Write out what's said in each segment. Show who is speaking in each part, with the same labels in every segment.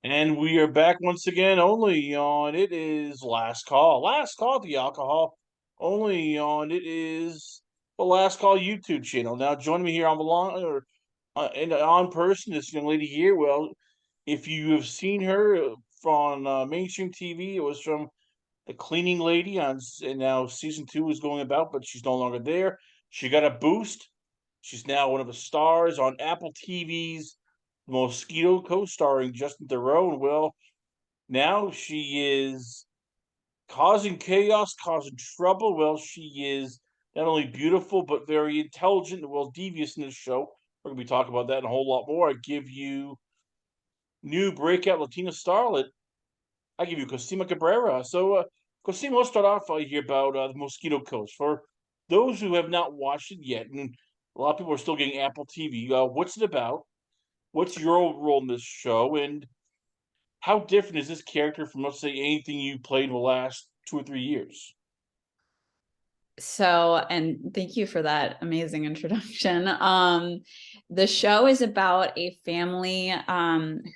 Speaker 1: And we are back once again, only on it is Last Call. Last Call the alcohol. Only on it is the Last Call YouTube channel. Now joining me here on the line or and on person, this young lady here. Well, if you have seen her from mainstream TV, it was from the cleaning lady and now season 2 is going about, but she's no longer there. She got a boost. She's now one of the stars on Apple TV's Mosquito Coast, starring Justin Theroux. And well, now she is causing chaos, causing trouble. Well, she is not only beautiful but very intelligent and well devious in this show. We're gonna be talking about that and a whole lot more. I give you new breakout Latina starlet. I give you Cosima Cabrera. Cosima, let's start off here about the Mosquito Coast. For those who have not watched it yet, and a lot of people are still getting Apple TV, what's it about? What's your role in this show? And how different is this character from, let's say, anything you played in the last 2 or 3 years?
Speaker 2: And thank you for that amazing introduction. The show is about a family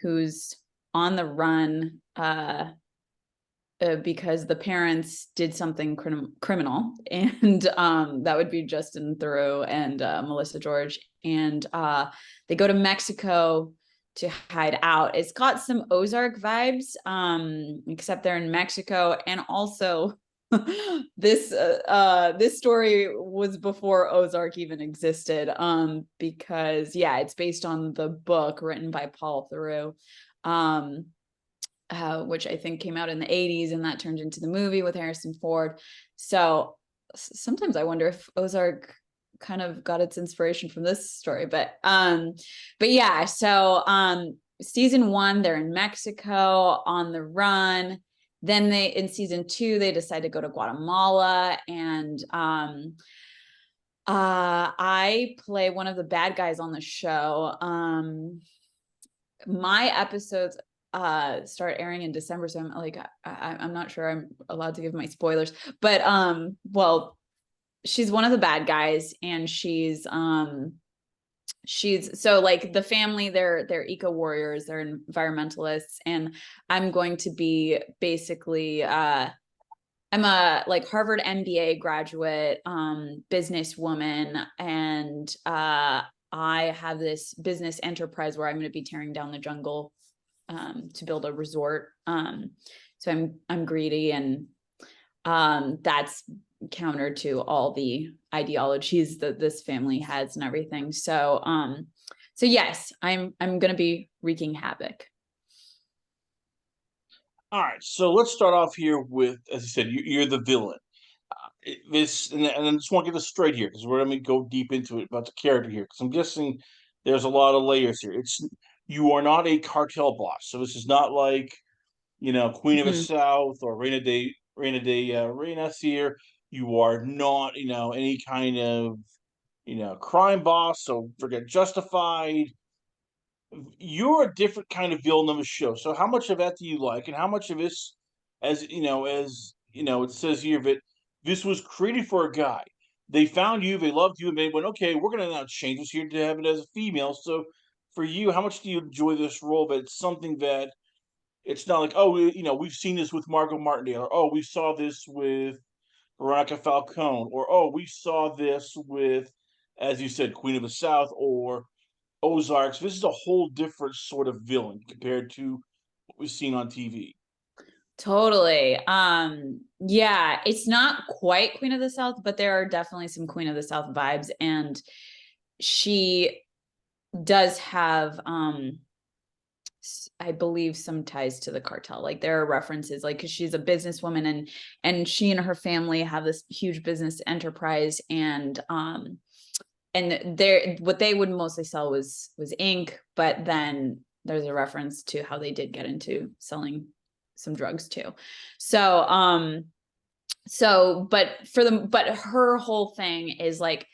Speaker 2: who's on the run because the parents did something criminal, and that would be Justin Theroux and Melissa George, and they go to Mexico to hide out. It's got some Ozark vibes, except they're in Mexico, and also this story was before Ozark even existed, because it's based on the book written by Paul Theroux, which I think came out in the 80s, and that turned into the movie with Harrison Ford. So sometimes I wonder if Ozark kind of got its inspiration from this story, but yeah. So season 1, they're in Mexico on the run. Then in season 2, they decide to go to Guatemala, and I play one of the bad guys on the show. My episodes start airing in December, so I'm not sure I'm allowed to give my spoilers, but well, she's one of the bad guys, and she's so, like, the family, they're eco warriors, they're environmentalists, and I'm going to be basically I'm a Harvard MBA graduate, businesswoman, and I have this business enterprise where I'm going to be tearing down the jungle to build a resort. So I'm greedy, and that's counter to all the ideologies that this family has and everything. So yes, I'm going to be wreaking havoc.
Speaker 1: All right, so let's start off here with, as I said, you're the villain. And I just want to get this straight here because we're going to go deep into it about the character here because I'm guessing there's a lot of layers here. You are not a cartel boss, so this is not like Queen of the
Speaker 2: Mhm.
Speaker 1: South or Reina de Reinas here. You are not any kind of crime boss. So forget Justified. You're a different kind of villain of the show. So how much of that do you like, and how much of this, it says here that this was created for a guy. They found you, they loved you, and they went, okay, we're gonna now change this here to have it as a female. So for you, how much do you enjoy this role? But it's something that it's not like, oh, we've seen this with Margot Martindale, or oh, we saw this with Veronica Falcone, or oh, we saw this with, as you said, Queen of the South, or Ozarks. This is a whole different sort of villain compared to what we've seen on TV.
Speaker 2: Totally. Yeah, it's not quite Queen of the South, but there are definitely some Queen of the South vibes, and she does have I believe some ties to the cartel. Like, there are references, like, because she's a businesswoman, and she and her family have this huge business enterprise, and what they would mostly sell was ink, but then there's a reference to how they did get into selling some drugs too. But her whole thing is like,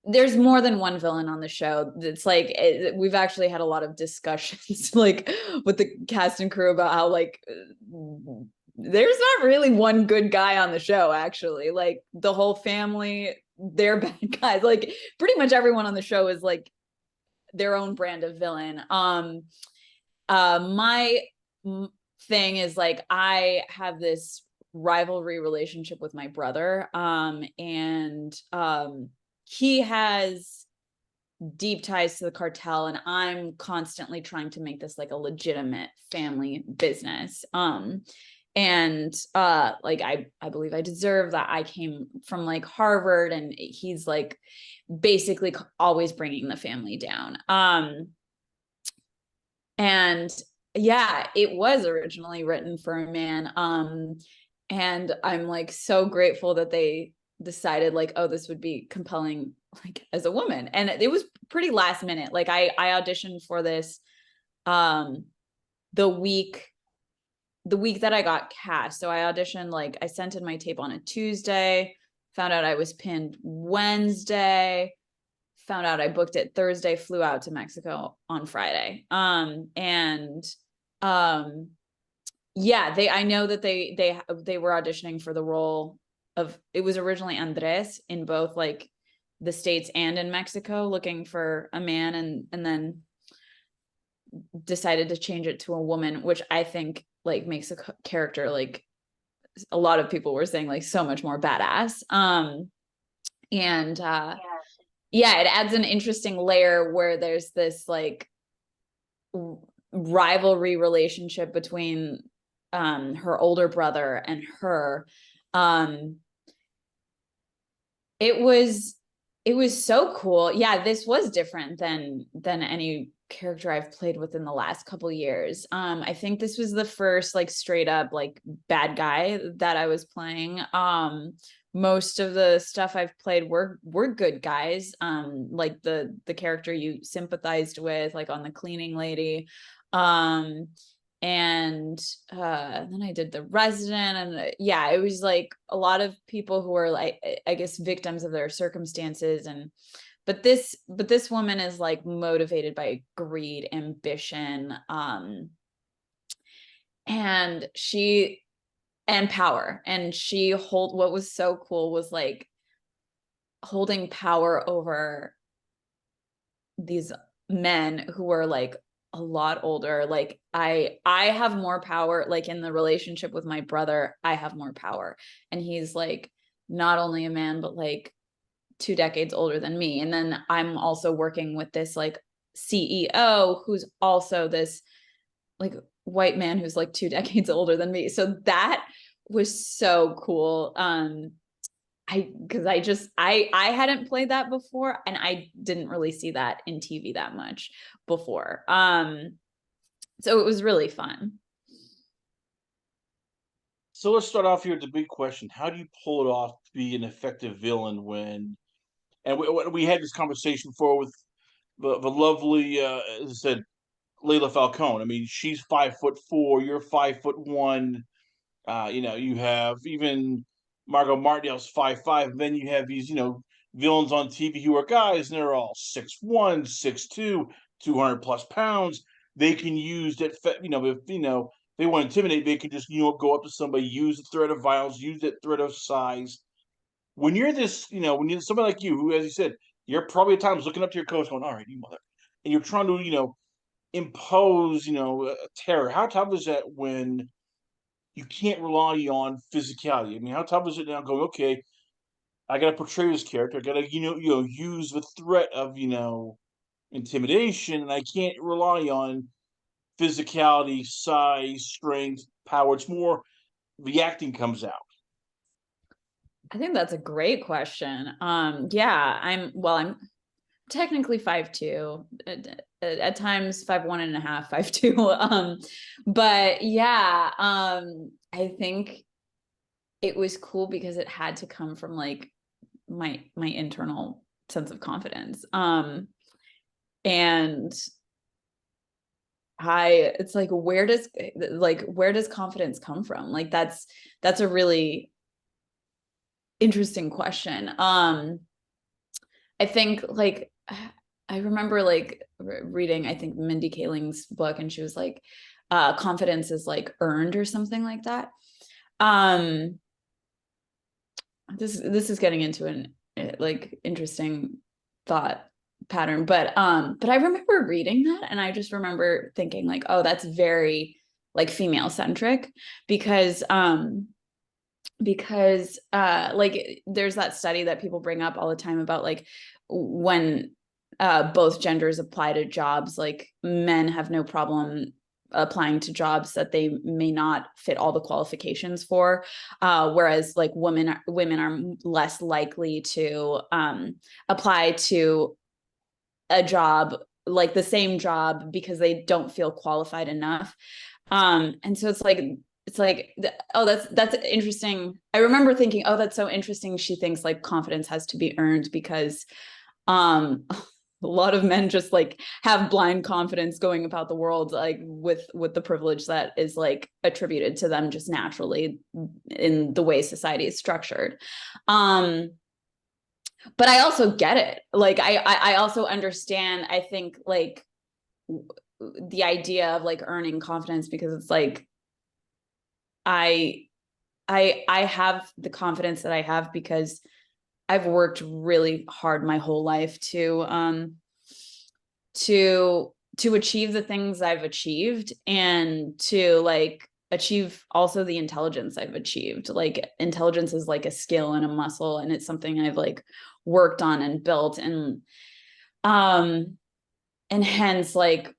Speaker 2: there's more than one villain on the show. It's like we've actually had a lot of discussions like with the cast and crew about how, like, there's not really one good guy on the show, actually. Like, the whole family, they're bad guys. Like, pretty much everyone on the show is like their own brand of villain. My thing is like I have this rivalry relationship with my brother, and he has deep ties to the cartel, and I'm constantly trying to make this like a legitimate family business. And like I believe I deserve that. I came from like Harvard, and he's like basically always bringing the family down. And yeah, it was originally written for a man. And I'm like so grateful that they decided like, oh, this would be compelling like as a woman. And it was pretty last minute. Like I auditioned for this um the week that I got cast. So I auditioned, like I sent in my tape on a Tuesday, found out I was pinned Wednesday, found out I booked it Thursday, flew out to Mexico on Friday. And yeah, I know that they were auditioning for the role of, it was originally Andres in both like the States and in Mexico, looking for a man, and then decided to change it to a woman, which I think like makes a character, like a lot of people were saying, like so much more badass. And yeah, it adds an interesting layer where there's this like rivalry relationship between her older brother and her. um it was so cool. Yeah, this was different than any character I've played with in the last couple years. I think this was the first like straight up like bad guy that I was playing. Most of the stuff I've played were good guys. Like the character you sympathized with, like on The Cleaning Lady. Um, and then I did The Resident, and yeah, it was like a lot of people who are like, I guess, victims of their circumstances. And but this woman is like motivated by greed, ambition, and power. And what was so cool was like holding power over these men who were like a lot older. Like I have more power, like in the relationship with my brother, I have more power. And he's like not only a man, but like 2 decades older than me. And then I'm also working with this like CEO who's also this like white man who's like 2 decades older than me. So that was so cool. Because I hadn't played that before, and I didn't really see that in TV that much before. So it was really fun.
Speaker 1: So let's start off here with the big question: how do you pull it off to be an effective villain when? And we had this conversation before with the lovely, as I said, Layla Falcone. I mean, she's 5'4", you're 5'1". You have even Margot Martindale's 5'5". Then you have these, villains on TV who are guys, and they're all 6'1", 6'2", 200 plus pounds. They can use that, if they want to intimidate, they can just go up to somebody, use the threat of violence, use that threat of size. When you're this, when you're somebody like you, who, as you said, you're probably at times looking up to your coach, going, "All right, you mother," and you're trying to, impose, terror. How tough is that when you can't rely on physicality? I mean, how tough is it now going, okay, I got to portray this character. I got to, use the threat of, intimidation, and I can't rely on physicality, size, strength, power. It's more the acting comes out.
Speaker 2: I think that's a great question. Yeah, I'm technically 5'2", at times 5'1.5", 5'2". But yeah, I think it was cool because it had to come from like my internal sense of confidence. And it's like, where does confidence come from? Like that's a really interesting question. I think like I remember like reading, I think, Mindy Kaling's book, and she was like, confidence is like earned or something like that. Um, this is getting into an like interesting thought pattern, but I remember reading that, and I just remember thinking like, oh, that's very like female centric, because like there's that study that people bring up all the time about like when both genders apply to jobs, like men have no problem applying to jobs that they may not fit all the qualifications for, whereas like women are less likely to apply to a job, like the same job, because they don't feel qualified enough. And so it's like, oh, that's interesting. I remember thinking, oh, that's so interesting. She thinks like confidence has to be earned because a lot of men just like have blind confidence going about the world, like with the privilege that is like attributed to them just naturally in the way society is structured. But I also get it. Like I also understand, I think, like the idea of like earning confidence, because it's like I I have the confidence that I have because I've worked really hard my whole life to achieve the things I've achieved, and to like achieve also the intelligence I've achieved. Like intelligence is like a skill and a muscle, and it's something I've like worked on and built, um and hence like,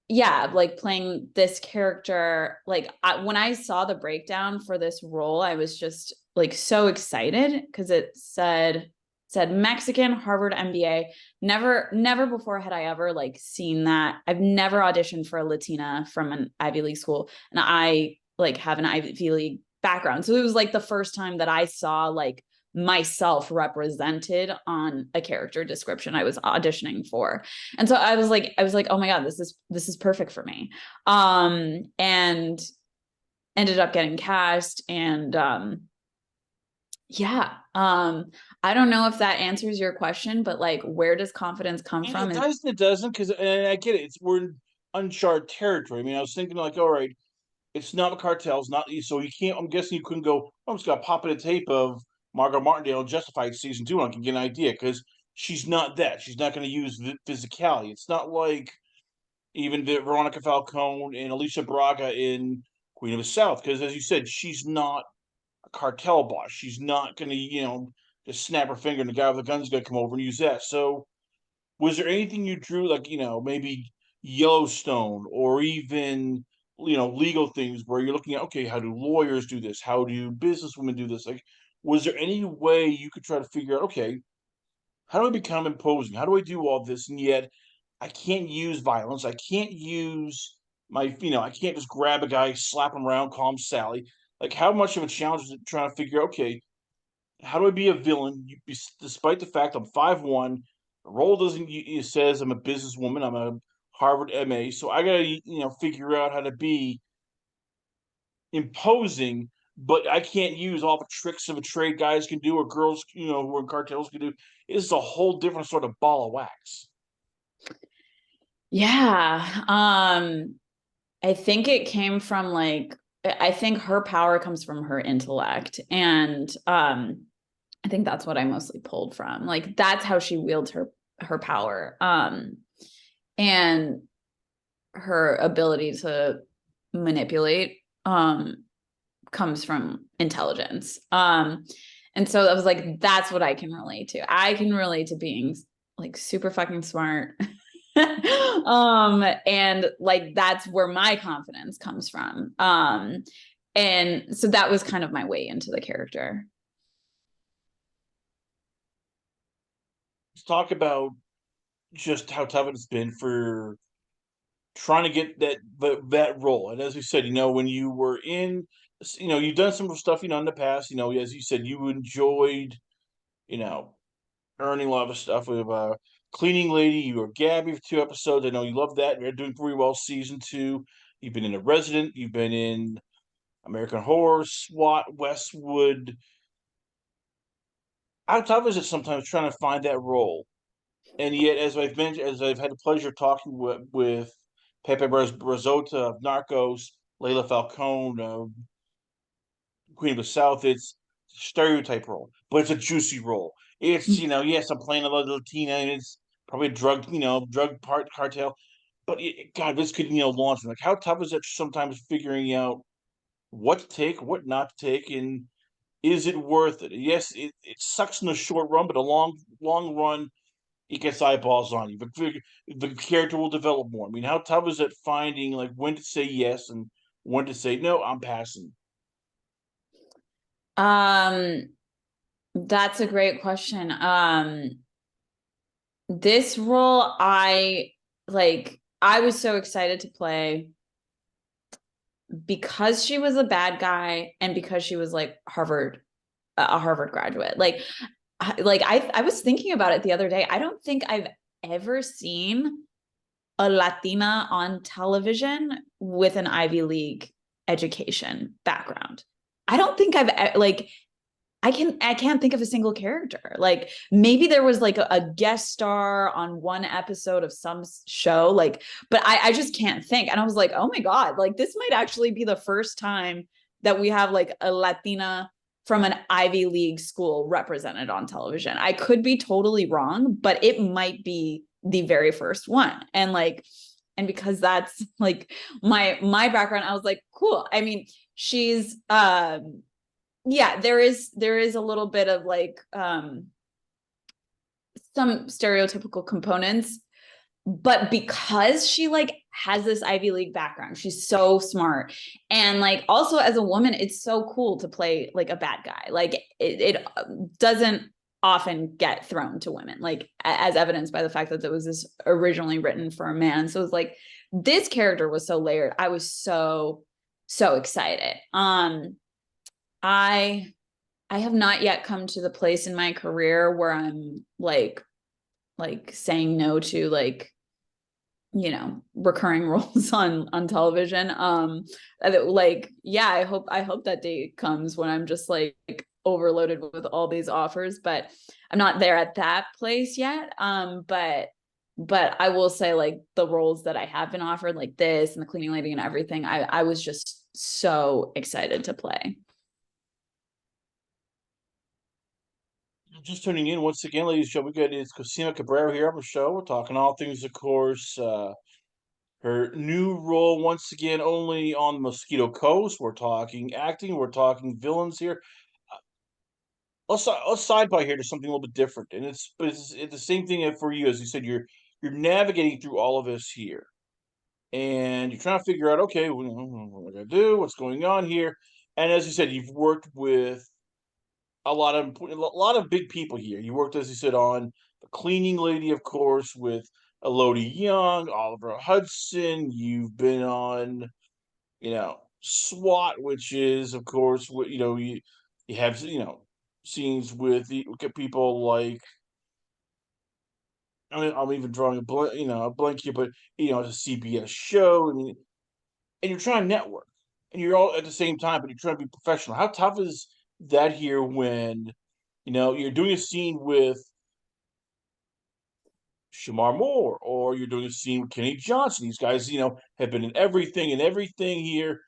Speaker 2: yeah, like playing this character, like when I saw the breakdown for this role, I was just like so excited because it said Mexican, Harvard MBA. Never before had I ever like seen that. I've never auditioned for a Latina from an Ivy League school, and I like have an Ivy League background. So it was like the first time that I saw like myself represented on a character description I was auditioning for. And so I was like, oh my God, this is perfect for me. And ended up getting cast, and yeah. I don't know if that answers your question, but like where does confidence come
Speaker 1: And
Speaker 2: from?
Speaker 1: it does and it doesn't, because and I get it. We're in uncharted territory. I mean, I was thinking like, all right, it's not a cartel, it's not so you can't. I'm guessing you couldn't go. I'm just gonna pop in a tape of Margot Martindale Justified season 2, and I can get an idea because she's not that. She's not going to use physicality. It's not like even Veronica Falcone and Alicia Braga in Queen of the South, because as you said, she's not a cartel boss. She's not going to just snap her finger and the guy with the gun's going to come over and use that. So was there anything you drew, like maybe Yellowstone, or even legal things where you're looking at, okay, how do lawyers do this, how do businesswomen do this, like was there any way you could try to figure out, okay, how do I become imposing, how do I do all this, and yet I can't use violence, I can't use I can't just grab a guy, slap him around, call him Sally. Like how much of a challenge is it trying to figure out, okay, how do I be a villain? Despite the fact I'm 5'1", the role doesn't. It says I'm a businesswoman. I'm a Harvard MA, so I gotta figure out how to be imposing, but I can't use all the tricks of a trade guys can do or girls who are in cartels can do. It's a whole different sort of ball of wax.
Speaker 2: Yeah. I think it came from like, I think her power comes from her intellect. And I think that's what I mostly pulled from. Like that's how she wields her power. And her ability to manipulate comes from intelligence. And so I was like, that's what I can relate to. I can relate to being like super fucking smart. And like that's where my confidence comes from. And so that was kind of my way into the character.
Speaker 1: Let's talk about just how tough it's been for trying to get that role. And as we said, when you were in, you've done some stuff, in the past. As you said, you enjoyed, you know, earning a lot of stuff with Cleaning Lady. You were Gabby for 2 episodes. I know you love that. You're doing pretty well season 2. You've been in The Resident. You've been in American Horror, SWAT, Westwood. How tough is it sometimes trying to find that role? And yet, as I've mentioned, as I've had the pleasure of talking with Pepe Brazota of Narcos, Layla Falcone of Queen of the South, it's stereotype role, but it's a juicy role. It's yes, I'm playing a Latina, and it's probably a drug part cartel, But God, this could, launch me. Like, how tough is it sometimes figuring out what to take, what not to take, and is it worth it? Yes, it sucks in the short run, but a long run, it gets eyeballs on you. But the character will develop more. I mean, how tough is it finding like when to say yes and when to say no? I'm passing.
Speaker 2: Um, that's a great question. This role, I was so excited to play because she was a bad guy and because she was like a Harvard graduate. I was thinking about it the other day. I don't think I've ever seen a Latina on television with an Ivy League education background. I don't think I can't think of a single character. Like maybe there was like a guest star on one episode of some show, but I just can't think. And I was like, oh my God, like this might actually be the first time that we have like a Latina from an Ivy League school represented on television. I could be totally wrong, but it might be the very first one. And because that's like my background, I was like, cool. I mean, she's yeah, there is a little bit of some stereotypical components, but because she like has this Ivy League background, she's so smart. And like also as a woman, it's so cool to play like a bad guy. Like it doesn't often get thrown to women, like as evidenced by the fact that it was this originally written for a man. So it's like this character was so layered. I was so excited. I I have not yet come to the place in my career where I'm saying no to recurring roles on television. Yeah, I hope that day comes when I'm just like overloaded with all these offers, but I'm not there at that place yet. But I will say like the roles that I have been offered, like this and the cleaning lady and everything, I was just so excited to play.
Speaker 1: Just tuning in once again, ladies and gentlemen. We got it's Cosima Cabrera here on the show. We're talking all things, of course. Her new role once again only on Mosquito Coast. We're talking acting. We're talking villains here. Let's side by here to something a little bit different, and it's the same thing for you as you said. You're navigating through all of this here, and you're trying to figure out, okay, what am I gonna do? What's going on here? And as you said, you've worked with a lot of big people here. You worked, as you said, on the cleaning lady, of course, with Elodie Young, Oliver Hudson. You've been on, S.W.A.T, which is, of course, what you have, scenes with people like. I mean, I'm even drawing a blank here, but it's a CBS show, and you're trying to network, and you're all at the same time, but you're trying to be professional. How tough is that here when you're doing a scene with Shamar Moore, or you're doing a scene with Kenny Johnson? These guys, have been in everything and everything here,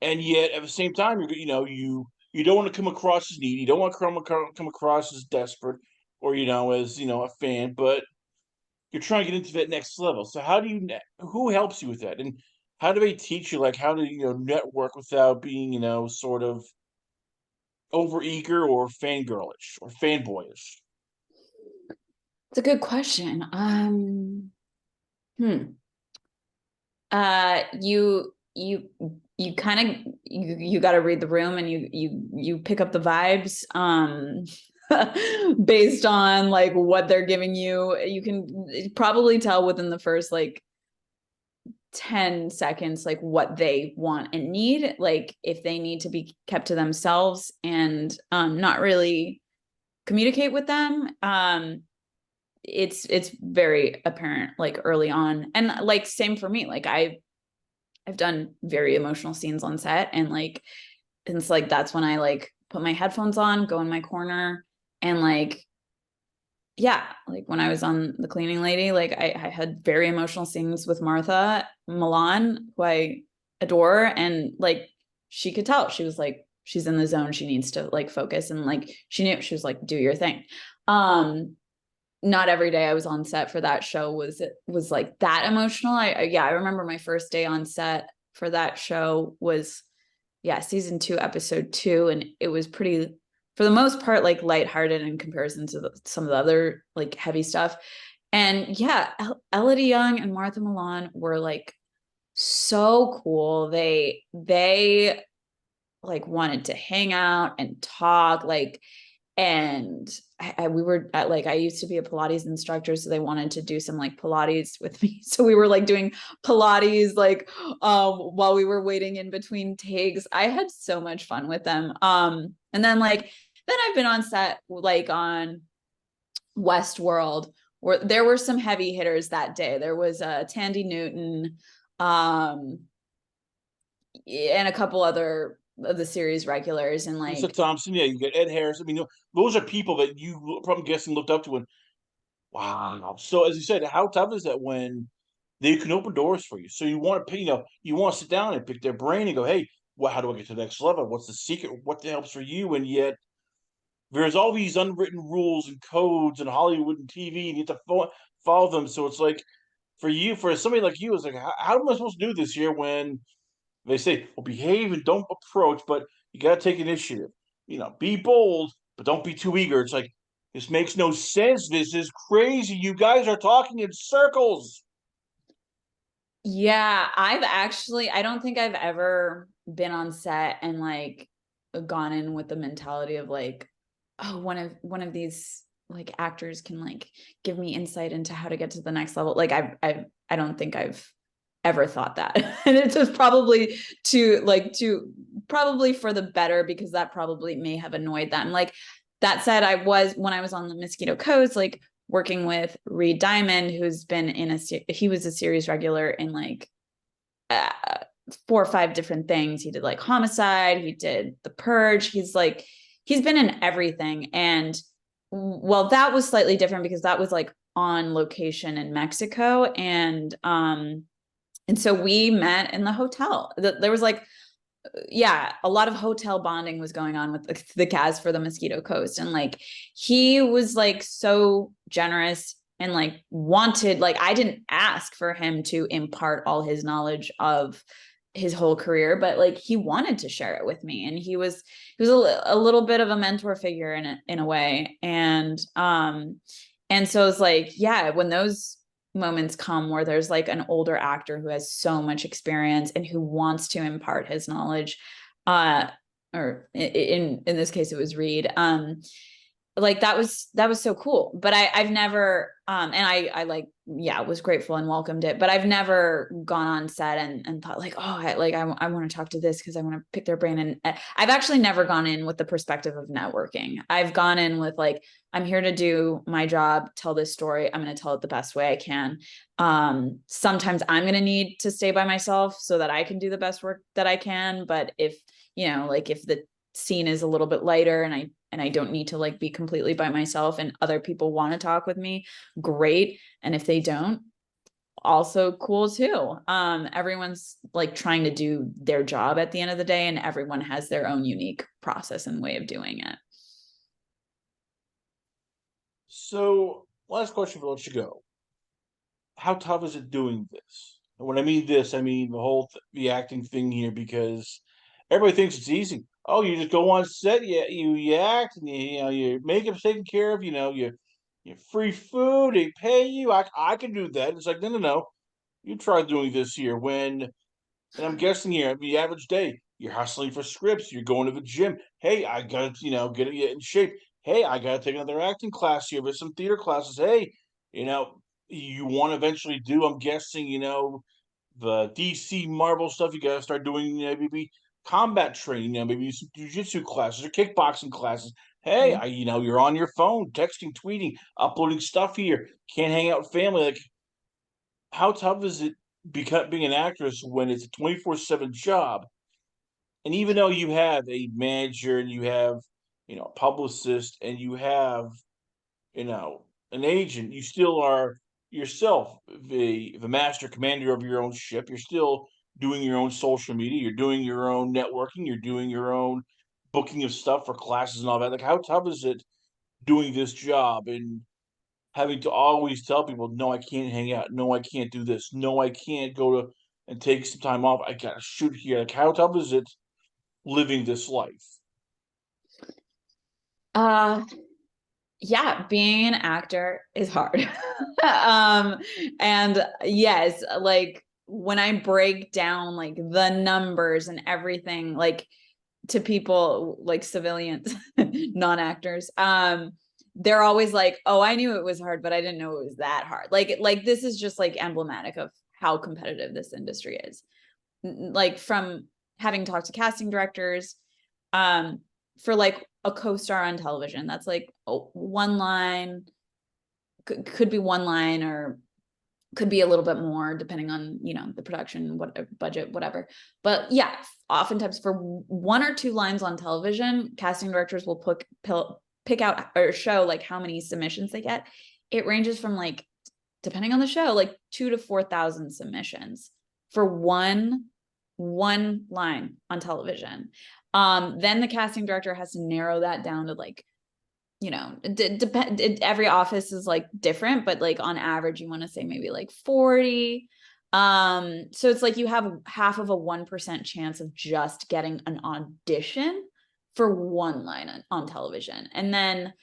Speaker 1: and yet at the same time, you don't want to come across as needy, you don't want to come across as desperate, or as a fan, but you're trying to get into that next level. So who helps you with that, and how do they teach you like how to network without being sort of overeager or fangirlish or fanboyish?
Speaker 2: It's a good question. Hmm. You kind of you got to read the room, and you pick up the vibes based on like what they're giving you. You can probably tell within the first like 10 seconds like what they want and need, like if they need to be kept to themselves and not really communicate with them. It's very apparent like early on, and like same for me. Like I've done very emotional scenes on set, and like it's like that's when I like put my headphones on, go in my corner, and like yeah, like when I was on the cleaning lady, like I had very emotional scenes with Martha Milan, who I adore, and like she could tell she was like she's in the zone, she needs to like focus, and like she knew, she was like do your thing. um not every day I was on set for that show was like that emotional. Yeah, I remember my first day on set for that show was, yeah, season 2, episode 2, and it was pretty, for the most part, like lighthearted in comparison to some of the other like heavy stuff. And yeah, Elodie Young and Martha Milan were like so cool. They like wanted to hang out and talk, like, and we were at, like, I used to be a Pilates instructor, so they wanted to do some like Pilates with me. So we were like doing Pilates like while we were waiting in between takes. I had so much fun with them. And then I've been on set like on Westworld, where there were some heavy hitters that day. There was Tandy Newton, um, and a couple other of the series regulars, and
Speaker 1: Lisa
Speaker 2: like,
Speaker 1: Thompson, yeah, you get Ed Harris. I mean, those are people that you, I'm guessing, looked up to. And wow. So as you said, how tough is that when they can open doors for you? So you want to, you want to sit down and pick their brain and go, hey, well, how do I get to the next level? What's the secret? What the helps for you? And yet there's all these unwritten rules and codes in Hollywood and TV, and you have to follow them. So it's like for you, for somebody like you, it's like, how am I supposed to do this here when they say, well, behave and don't approach, but you got to take initiative. Be bold, but don't be too eager. It's like, this makes no sense. This is crazy. You guys are talking in circles.
Speaker 2: yeah, I don't think I've ever been on set and like gone in with the mentality of like, oh, one of these like actors can like give me insight into how to get to the next level. Like I don't think I've ever thought that. And it's just probably to probably for the better, because that probably may have annoyed them. Like, that said, when I was on the Mosquito Coast, like working with Reed Diamond, who's been he was a series regular in like uh, 4 or 5 different things. He did like Homicide, he did The Purge. He's been in everything. And well, that was slightly different because that was like on location in Mexico. And so we met in the hotel. There was like, yeah, a lot of hotel bonding was going on with the cast for the Mosquito Coast. And like, he was like so generous and like wanted, like, I didn't ask for him to impart all his knowledge of his whole career, but like he wanted to share it with me. And he was a little bit of a mentor figure in a way. And so it's like, yeah, when those moments come where there's like an older actor who has so much experience and who wants to impart his knowledge, uh or in this case it was Reed, like that was so cool. But I've never and I like, yeah, was grateful and welcomed it, but I've never gone on set and thought like, oh, I want to talk to this because I want to pick their brain. And I've actually never gone in with the perspective of networking. I've gone in with like, I'm here to do my job, tell this story, I'm going to tell it the best way I can. Sometimes I'm going to need to stay by myself so that I can do the best work that I can. But if, like if the scene is a little bit lighter and I don't need to like be completely by myself and other people want to talk with me, great. And if they don't, also cool too. Everyone's like trying to do their job at the end of the day, and everyone has their own unique process and way of doing it.
Speaker 1: So, last question before I let you go. How tough is it doing this? And when I mean this, I mean the acting thing here, because everybody thinks it's easy. Oh, you just go on set, you act, and your makeup's taken care of. You free food, they pay you. I can do that. It's like, no, no, no. You try doing this here and I'm guessing here, the average day, you're hustling for scripts, you're going to the gym. Hey, I gotta, get in shape. Hey, I gotta take another acting class here. There's some theater classes. Hey, you want to eventually do, I'm guessing, the DC Marvel stuff. You gotta start doing, maybe combat training, maybe some jujitsu classes or kickboxing classes. Hey, you're on your phone, texting, tweeting, uploading stuff here. Can't hang out with family. Like, how tough is it being an actress when it's a 24/7 job? And even though you have a manager and you have, a publicist and you have, you know, an agent, you still are yourself the master commander of your own ship. You're still doing your own social media, you're doing your own networking, you're doing your own booking of stuff for classes and all that. Like, how tough is it doing this job? And having to always tell people, no, I can't hang out. No, I can't do this. No, I can't go to and take some time off. I gotta shoot here. Like, how tough is it living this life?
Speaker 2: Uh, yeah, being an actor is hard. um, and yes, like when I break down like the numbers and everything, like to people like civilians, non-actors, they're always like, oh, I knew it was hard, but I didn't know it was that hard. Like this is just like emblematic of how competitive this industry is. Like from having talked to casting directors, um, for like a co-star on television, that's like one line, could be one line, or could be a little bit more depending on, you know, the production, what budget, whatever. But yeah, oftentimes for one or two lines on television, casting directors will pick out or show like how many submissions they get. It ranges from like, depending on the show, like 2 to 4,000 submissions for one line on television. Then the casting director has to narrow that down to like, you know, every office is like different, but like on average, you want to say maybe like 40. So it's like you have half of a 1% chance of just getting an audition for one line on television. And then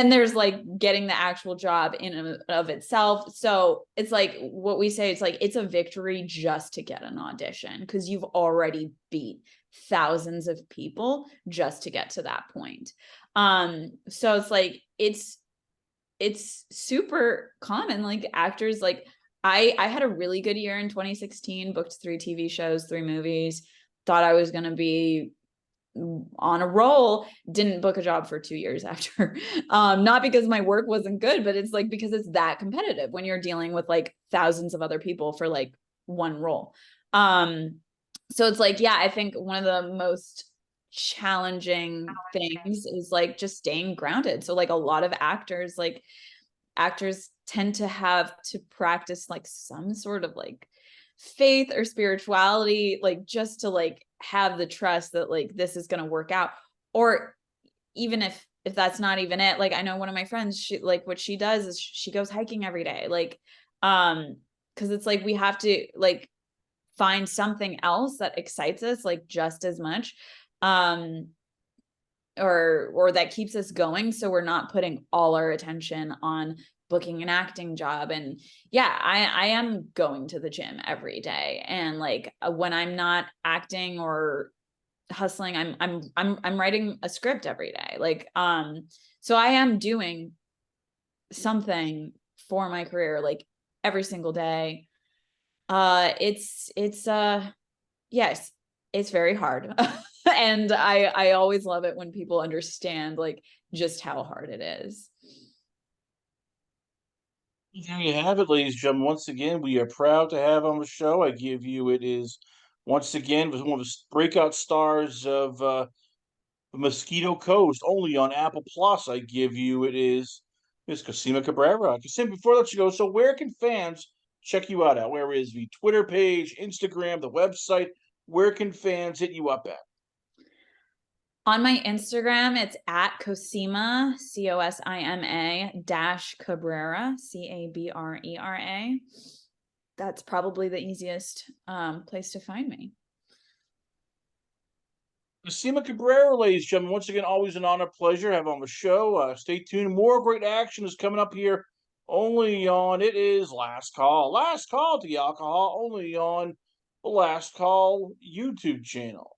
Speaker 2: there's like getting the actual job in and of itself. So it's like what we say, it's like it's a victory just to get an audition because you've already beat thousands of people just to get to that point. So it's like it's super common. Like actors, like I had a really good year in 2016, booked 3 TV shows, 3 movies, thought I was gonna be on a roll, didn't book a job for 2 years after. Not because my work wasn't good, but it's like because it's that competitive when you're dealing with like thousands of other people for like one role. So it's like, yeah, I think one of the most challenging things is like just staying grounded. So like a lot of actors, like actors tend to have to practice like some sort of like faith or spirituality, like just to like have the trust that like this is going to work out. Or even if that's not even it, like I know one of my friends, she like what she does is she goes hiking every day, like because it's like we have to like find something else that excites us like just as much, um or that keeps us going, so we're not putting all our attention on booking an acting job. And yeah, I am going to the gym every day, and like when I'm not acting or hustling, I'm writing a script every day, like so I am doing something for my career like every single day. It's yes, it's very hard. And I always love it when people understand like just how hard it is.
Speaker 1: There you have it, ladies and gentlemen. Once again, we are proud to have on the show. I give you it is once again was one of the breakout stars of Mosquito Coast, only on Apple Plus. I give you it is Miss Cosima Cabrera. Cosima, before I let you go, so where can fans check you out at? Where is the Twitter page, Instagram, the website? Where can fans hit you up at?
Speaker 2: On my Instagram, it's at Cosima, Cosima dash Cabrera, Cabrera. That's probably the easiest place to find me.
Speaker 1: Cosima Cabrera, ladies and gentlemen, once again, always an honor, pleasure to have on the show. Stay tuned. More great action is coming up here only on It Is Last Call. Last Call to the Alcohol, only on the Last Call YouTube channel.